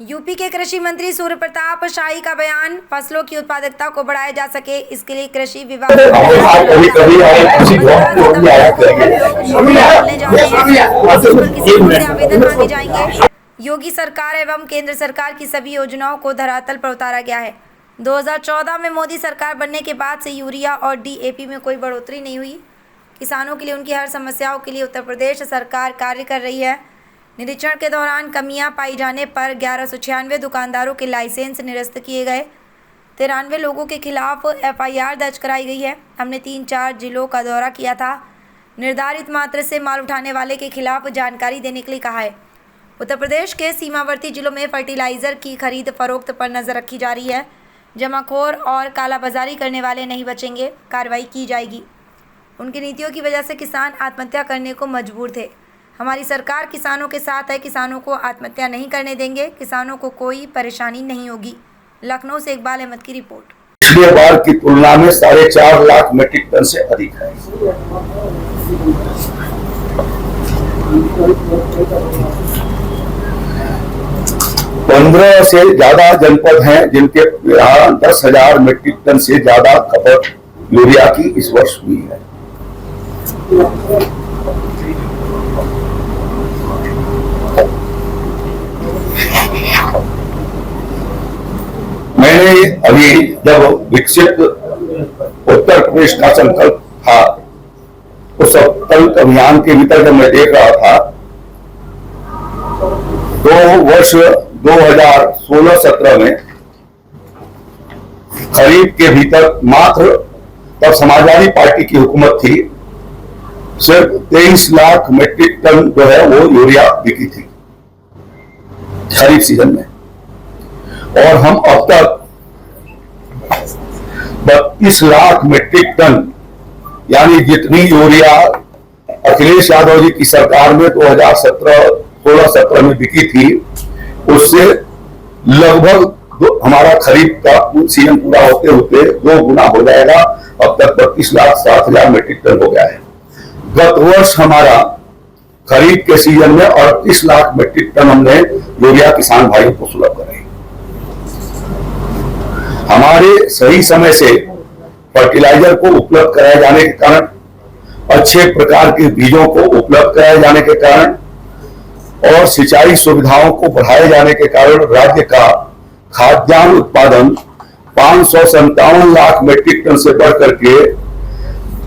UP के कृषि मंत्री सूर्य प्रताप शाही का बयान, फसलों की उत्पादकता को बढ़ाया जा सके इसके लिए कृषि विभाग आवेदन मांगे जाएंगे। योगी सरकार एवं केंद्र सरकार की सभी योजनाओं को धरातल पर उतारा गया है। 2014 में मोदी सरकार बनने के बाद से यूरिया और डीएपी में कोई बढ़ोतरी नहीं हुई। किसानों के लिए उनकी हर समस्याओं के लिए उत्तर प्रदेश सरकार कार्य कर रही है। निरीक्षण के दौरान कमियां पाई जाने पर 1196 दुकानदारों के लाइसेंस निरस्त किए गए। 93 लोगों के खिलाफ एफआईआर दर्ज कराई गई है। हमने 3-4 जिलों का दौरा किया था। निर्धारित मात्रा से माल उठाने वाले के खिलाफ जानकारी देने के लिए कहा है। उत्तर प्रदेश के सीमावर्ती जिलों में फर्टिलाइज़र की खरीद फरोख्त पर नज़र रखी जा रही है। जमाखोर और कालाबाजारी करने वाले नहीं बचेंगे, कार्रवाई की जाएगी। उनकी नीतियों की वजह से किसान आत्महत्या करने को मजबूर थे। हमारी सरकार किसानों के साथ है, किसानों को आत्महत्या नहीं करने देंगे, किसानों को कोई परेशानी नहीं होगी। लखनऊ से इकबाल अहमद की रिपोर्ट। पिछले बार की तुलना में 4.5 लाख मीट्रिक टन से अधिक है। पंद्रह से ज्यादा जनपद हैं जिनके यहाँ 10,000 मीट्रिक टन से ज्यादा खपत यूरिया की इस वर्ष हुई है। मैंने अभी जब विकसित उत्तर प्रदेश का संकल्प था, उस संकल्प अभियान के भीतर जब मैं देख रहा था तो वर्ष 2016-17 में खरीफ के भीतर मात्र, तब समाजवादी पार्टी की हुकूमत थी, सिर्फ 23 लाख मीट्रिक टन जो है वो यूरिया बिकी थी खरीफ सीजन में। और हम अब तक 32 लाख मीट्रिक टन, यानी जितनी यूरिया अखिलेश यादव जी की सरकार में 2016-17 में बिकी थी, उससे लगभग हमारा खरीफ का सीजन पूरा होते होते 2 गुना हो जाएगा। अब तक 32,60,000 मीट्रिक टन हो गया है। गत वर्ष हमारा खरीफ के सीजन में 38 लाख मीट्रिक टन हमने यूरिया किसान भाइयों को सुलभ कराई। हमारे सही समय से फर्टिलाइजर को उपलब्ध कराए जाने के कारण, अच्छे प्रकार के बीजों को उपलब्ध कराए जाने के कारण और सिंचाई सुविधाओं को बढ़ाए जाने के कारण राज्य का खाद्यान्न उत्पादन 557 लाख मीट्रिक टन से बढ़कर के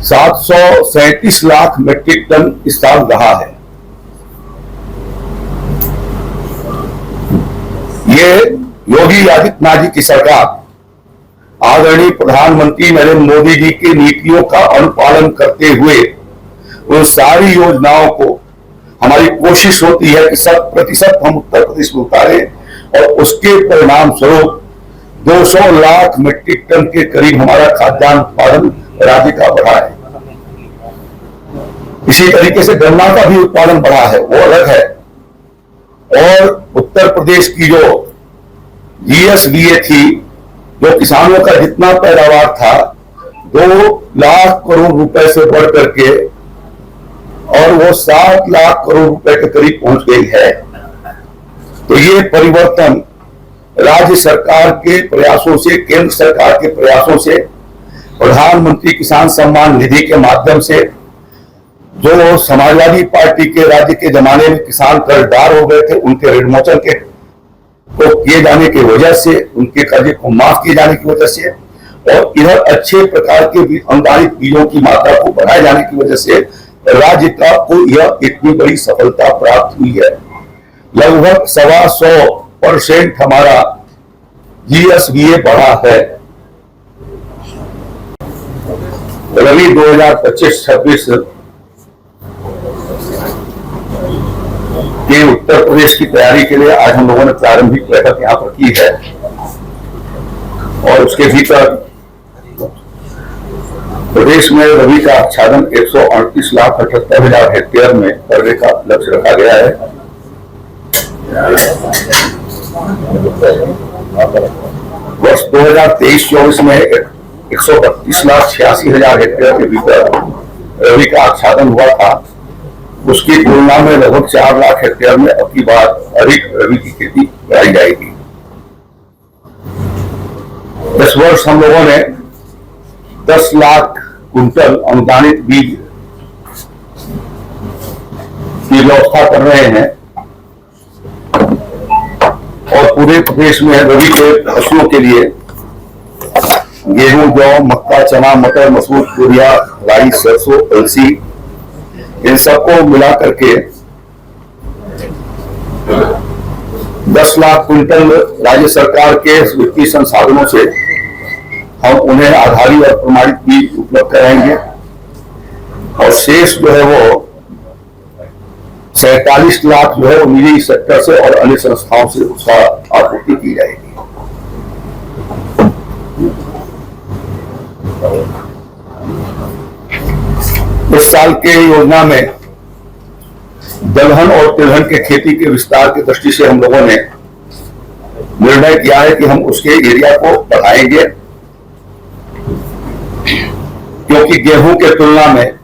737 लाख मीट्रिक टन इस साल रहा है। ये योगी आदित्यनाथ जी की सरकार आदरणीय प्रधानमंत्री नरेंद्र मोदी जी की नीतियों का अनुपालन करते हुए उन सारी योजनाओं को, हमारी कोशिश होती है कि 100% हम उत्तर प्रदेश में उतारें और उसके परिणाम स्वरूप 200 लाख मीट्रिक टन के करीब हमारा खाद्यान्न उत्पादन राज्य का बढ़ा है। इसी तरीके से गन्ना का भी उत्पादन बढ़ा है, वो अलग है। और उत्तर प्रदेश की जो जीएसडीए थी, जो किसानों का जितना पैदावार था 2 लाख करोड़ रुपए से बढ़ करके और वो 7 लाख करोड़ रुपए के करीब पहुंच गई है। तो ये परिवर्तन राज्य सरकार के प्रयासों से, केंद्र सरकार के प्रयासों से, प्रधानमंत्री किसान सम्मान निधि के माध्यम से, जो समाजवादी पार्टी के राज्य के जमाने में किसान कर्जदार हो गए थे, उनके ऋण मोचन के को किए जाने की वजह से, उनके कर्जे को माफ किए जाने की वजह से और इधर अच्छे प्रकार के अनुदानित बीजों की मात्रा को बढ़ाए जाने की वजह से राज्य का को यह इतनी बड़ी सफलता प्राप्त हुई है। लगभग 125% हमारा जीएसडीए बढ़ा है। रबी 2025-26 के उत्तर प्रदेश की तैयारी के लिए आज हम लोगों ने प्रारंभिक बैठक यहाँ पर की है और उसके भीतर प्रदेश में रबी का आच्छादन 138,78,000 हेक्टेयर में करने का लक्ष्य रखा गया है। वर्ष 2023-24 में 132,86,000 हेक्टेयर के भीतर रबी का आच्छादन हुआ था। उसकी तुलना में लगभग 4 लाख हेक्टेयर में अब की बार अधिक रबी की खेती कराई जाएगी। वर्ष हम लोगों ने 10 लाख कुंटल अनुदानित बीज की व्यवस्था कर रहे हैं और पूरे प्रदेश में रबी के फसलों के लिए गेहूं, जौ, मक्का, चना, मटर, मसूर, तुरिया, राई, सरसों, अलसी, इन सबको मिला करके 10 लाख क्विंटल राज्य सरकार के वित्तीय संसाधनों से हम उन्हें आधारित और प्रमाणित बीज उपलब्ध कराएंगे और शेष जो है वो 47 लाख जो है वो निजी सेक्टर से और अन्य संस्थाओं से उसका आपूर्ति की जाएगी। इस साल के योजना में दलहन और तिलहन के खेती के विस्तार की दृष्टि से हम लोगों ने निर्णय किया है कि हम उसके एरिया को बढ़ाएंगे, क्योंकि गेहूं के तुलना में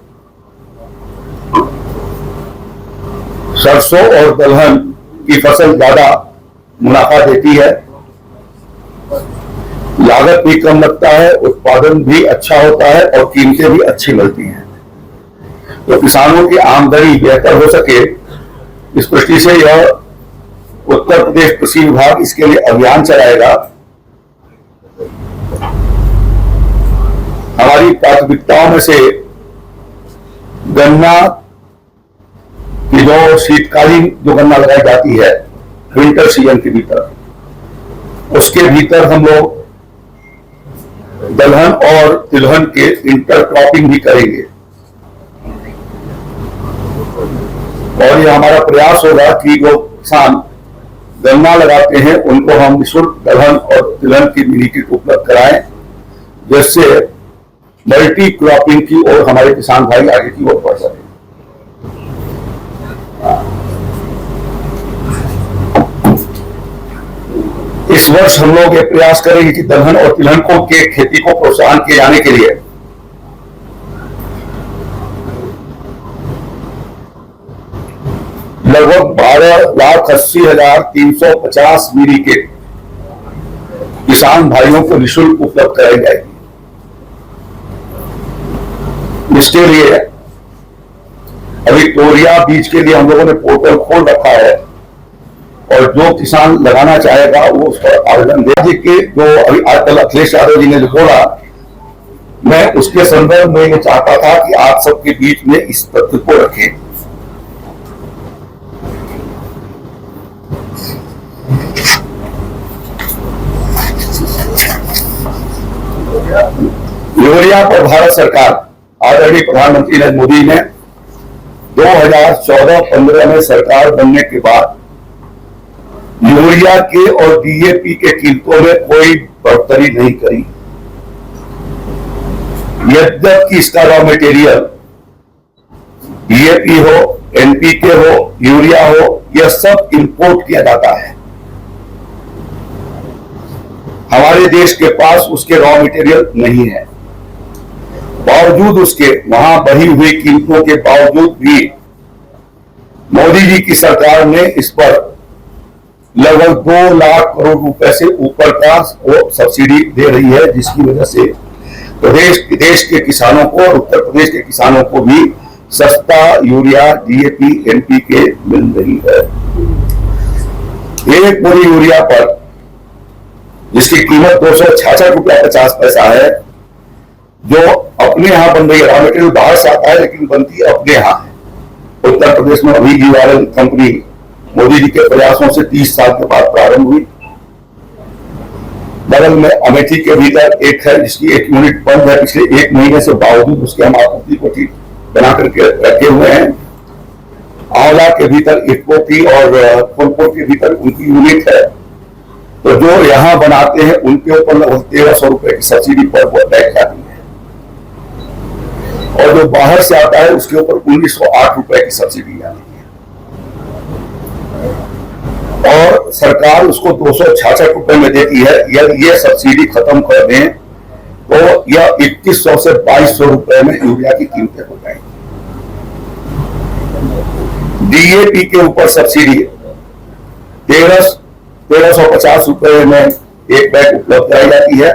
सरसों और दलहन की फसल ज्यादा मुनाफा देती है, लागत भी कम लगता है, उत्पादन भी अच्छा होता है और कीमतें भी अच्छी मिलती हैं। तो किसानों की आमदनी बेहतर हो सके, इस दृष्टि से यह उत्तर प्रदेश कृषि विभाग इसके लिए अभियान चलाएगा। हमारी प्राथमिकताओं में से गन्ना की जो शीतकालीन जो गन्ना लगाई जाती है विंटर सीजन के भीतर, उसके भीतर हम लोग दलहन और तिलहन के इंटर क्रॉपिंग भी करेंगे और यह हमारा प्रयास होगा कि जो किसान गन्ना लगाते हैं उनको हम निःशुल्क दलहन और तिलहन की मिनी किट उपलब्ध कराएं, जिससे मल्टी क्रॉपिंग की ओर हमारे किसान भाई आगे की ओर बढ़ सके। इस वर्ष हम लोग ये प्रयास करेंगे कि दलहन और तिलहन को के खेती को प्रोत्साहन किए जाने के लिए लगभग 12,80,350 मिली के किसान भाइयों को निःशुल्क उपलब्ध कराई जाएगी। इसके लिए अभी तोरिया बीज के लिए हम लोगों ने पोर्टल खोल रखा है और जो किसान लगाना चाहेगा वो उस पर आवेदन दे के जो अभी आजकल अखिलेश यादव जी ने जो बोला, मैं उसके संदर्भ में ये चाहता था कि आप सबके बीच में इस तथ्य को रखें। यूरिया पर भारत सरकार आदरणीय प्रधानमंत्री नरेंद्र मोदी ने 2014-15 में सरकार बनने के बाद यूरिया के और डीएपी के कीमतों में कोई बढ़ोतरी नहीं करी। यद्यपि इसका रॉ मटेरियल डीएपी हो, एनपीके हो, यूरिया हो, यह सब इंपोर्ट किया जाता है। हमारे देश के पास उसके रॉ मटेरियल नहीं है। बावजूद उसके वहां बढ़ी हुई कीमतों के बावजूद भी मोदी जी की सरकार ने इस पर लगभग 2 लाख करोड़ रुपए से ऊपर का वो सब्सिडी दे रही है, जिसकी वजह से देश के किसानों को और उत्तर प्रदेश के किसानों को भी सस्ता यूरिया, डीएपी, एनपीके मिल रही है। एक बोरी यूरिया पर जिसकी कीमत 266 रुपया 50 पैसा है, जो अपने यहां बन रही है, रॉ मटेरियल बाहर से आता है लेकिन बनती अपने यहां है। उत्तर प्रदेश में अभी जीवारल कंपनी मोदी जी के प्रयासों से 30 साल के बाद प्रारंभ हुई। बगल में अमेठी के भीतर एक है जिसकी एक यूनिट बंद है पिछले 1 महीने से, बावजूद उसके हम आपूर्ति को ठीक बना करके रखे हुए हैं। आंवला के भीतर इफ्को की और फूलपुर के भीतर उनकी यूनिट है, तो जो यहां बनाते हैं उनके ऊपर लगभग 1300 रुपए की सब्सिडी पर वो तय जाती है और जो बाहर से आता है उसके ऊपर 1908 रुपए की सब्सिडी आती है और सरकार उसको 266 रुपए में देती है। यदि ये सब्सिडी खत्म कर दें तो यह 2100 से 2200 रुपए में यूरिया की कीमतें हो जाएंगी। डीएपी के ऊपर सब्सिडी 1350 रुपए में एक बैग उपलब्ध कराई जाती है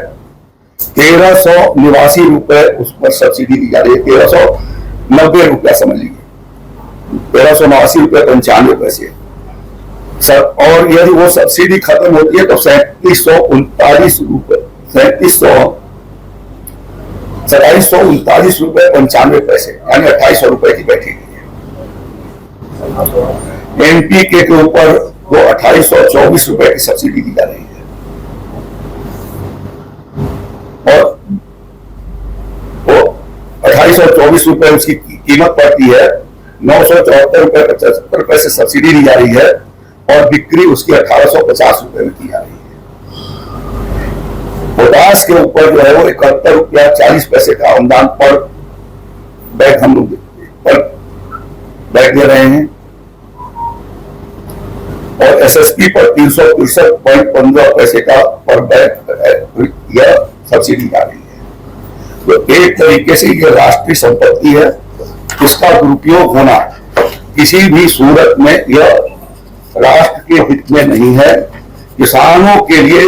₹1389 उस पर सब्सिडी दी जा रही है। ₹1390 समझ लीजिए, ₹1389.95 सर। और यदि वो सब्सिडी खत्म होती है तो ₹2739.95 यानी ₹2800 की बैठेगी। एनपीके के ऊपर वो ₹2824 की सब्सिडी दी जा रही है और वो ₹2824 उसकी कीमत पड़ती है। ₹974.75 से सब्सिडी दी जा रही है और बिक्री उसकी ₹1850 में की जा रही है। पोटास के ऊपर जो है वो ₹71.40 का अनुदान पर बैग हम लोग बैग दे रहे हैं और एसएसपी पर ₹363.15 का पर बैग यह सब्सिडी आ रही है। तो एक तरीके से यह राष्ट्रीय संपत्ति है, इसका दुरुपयोग होना किसी भी सूरत में यह राष्ट्र के हित में नहीं है। किसानों के लिए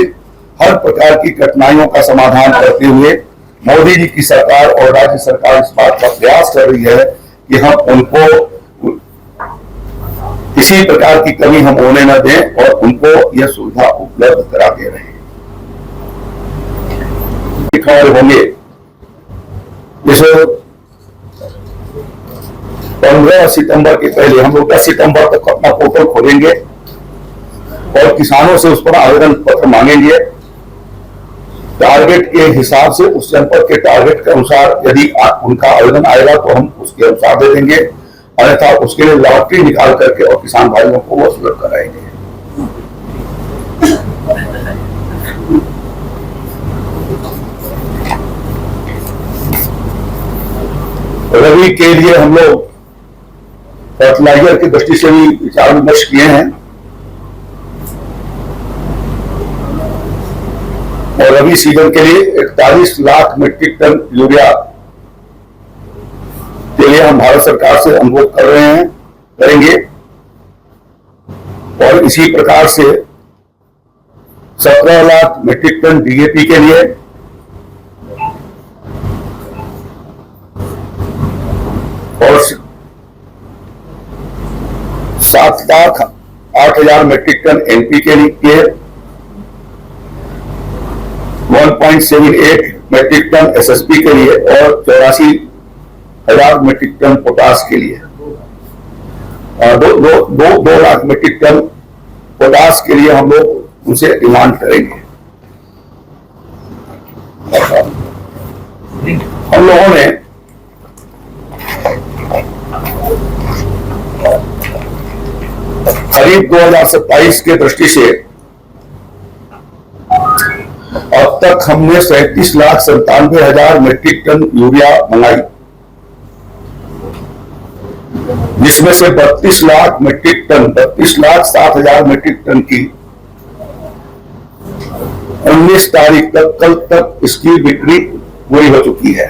हर प्रकार की कठिनाइयों का समाधान करते हुए मोदी जी की सरकार और राज्य सरकार इस बात का प्रयास कर रही है कि हम उनको किसी प्रकार की कमी हम होने न दें और उनको यह सुविधा उपलब्ध करा दे रहे हैं। होंगे जैसे 15 सितंबर के पहले हम लोग 10 सितंबर तक अपना पोर्टल खोलेंगे और किसानों से उस पर आवेदन पत्र मांगेंगे। टारगेट के हिसाब से उस जनपद के टारगेट के अनुसार यदि उनका आवेदन आएगा तो हम उसके अनुसार दे देंगे, अन्यथा उसके लिए लॉटरी निकाल करके और किसान भाइयों को वो सुलभ कराएंगे। रबी के लिए हम लोग फर्टिलाइजर की दृष्टि से भी विचार विमर्श किए हैं और रबी सीजन के लिए 41 लाख मीट्रिक टन यूरिया के लिए हम भारत सरकार से अनुरोध कर रहे हैं, करेंगे। और इसी प्रकार से 17 लाख मीट्रिक टन डीएपी के लिए और 7,08,000 मीट्रिक टन एनपीके के 1.78 मीट्रिक टन एसएसपी के लिए और 84,000 मीट्रिक टन पोटास के लिए 2 लाख मीट्रिक टन पोटास के लिए हम लोग उनसे डिमांड करेंगे। हम लोगों ने खरीफ 2027 के दृष्टि से अब तक हमने 37,97,000 मीट्रिक टन यूरिया मंगाई, जिसमें से 32 lakh metric tonne 32,07,000 metric tonne की 19 तारीख तक कल तक इसकी बिक्री पूरी हो चुकी है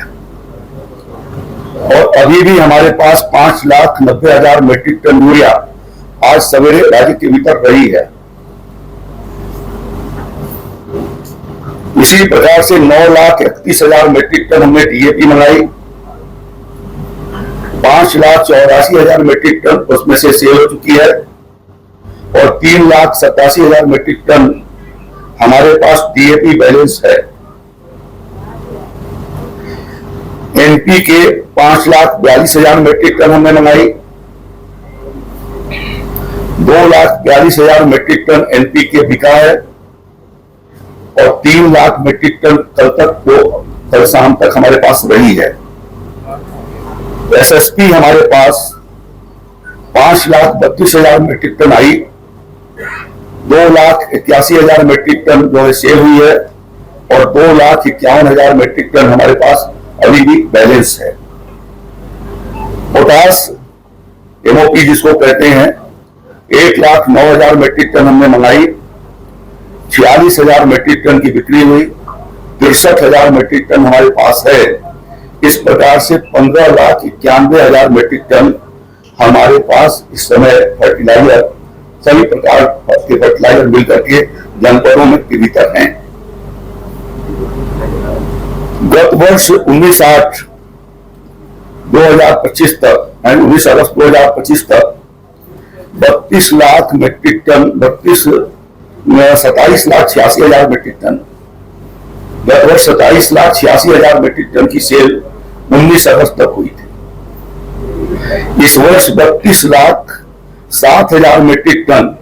और अभी भी हमारे पास 5,90,000 मीट्रिक टन यूरिया आज सवेरे राज्य के भीतर रही है। इसी प्रकार से 9,31,000 मीट्रिक टन हमने डीएपी मंगाई, 5,84,000 मीट्रिक टन उसमें से सेल हो चुकी है और 3,87,000 मीट्रिक टन हमारे पास डीएपी बैलेंस है। एनपीके 5,42,000 मीट्रिक टन हमने मंगाई, 2,42,000 मीट्रिक टन एनपीके बिका है और 3 लाख मीट्रिक टन कल शाम तक हमारे पास रही है। एसएसपी हमारे पास 5,32,000 मीट्रिक टन आई, 2,81,000 मीट्रिक टन जो है सेल हुई है और 2,51,000 मीट्रिक टन हमारे पास अभी भी बैलेंस है। पोटास एमओपी जिसको कहते हैं 1,09,000 मीट्रिक टन हमने मंगाई, 46,000 मीट्रिक टन की बिक्री हुई, 63,000 मीट्रिक टन हमारे पास है। इस प्रकार से 15,91,000 मीट्रिक टन हमारे पास इस समय फर्टिलाइजर सभी प्रकार के फर्टिलाइजर मिलकर के जनपदों में वितरित हैं। गत वर्ष 19/8 2025 तक यानी 19 अगस्त 2025 तक 32 lakh metric tonne 27,86,000 metric tonne गत वर्ष 27,86,000 मेट्रिक टन की सेल 19 अगस्त तक हुई थी। इस वर्ष 32,07,000 मेट्रिक टन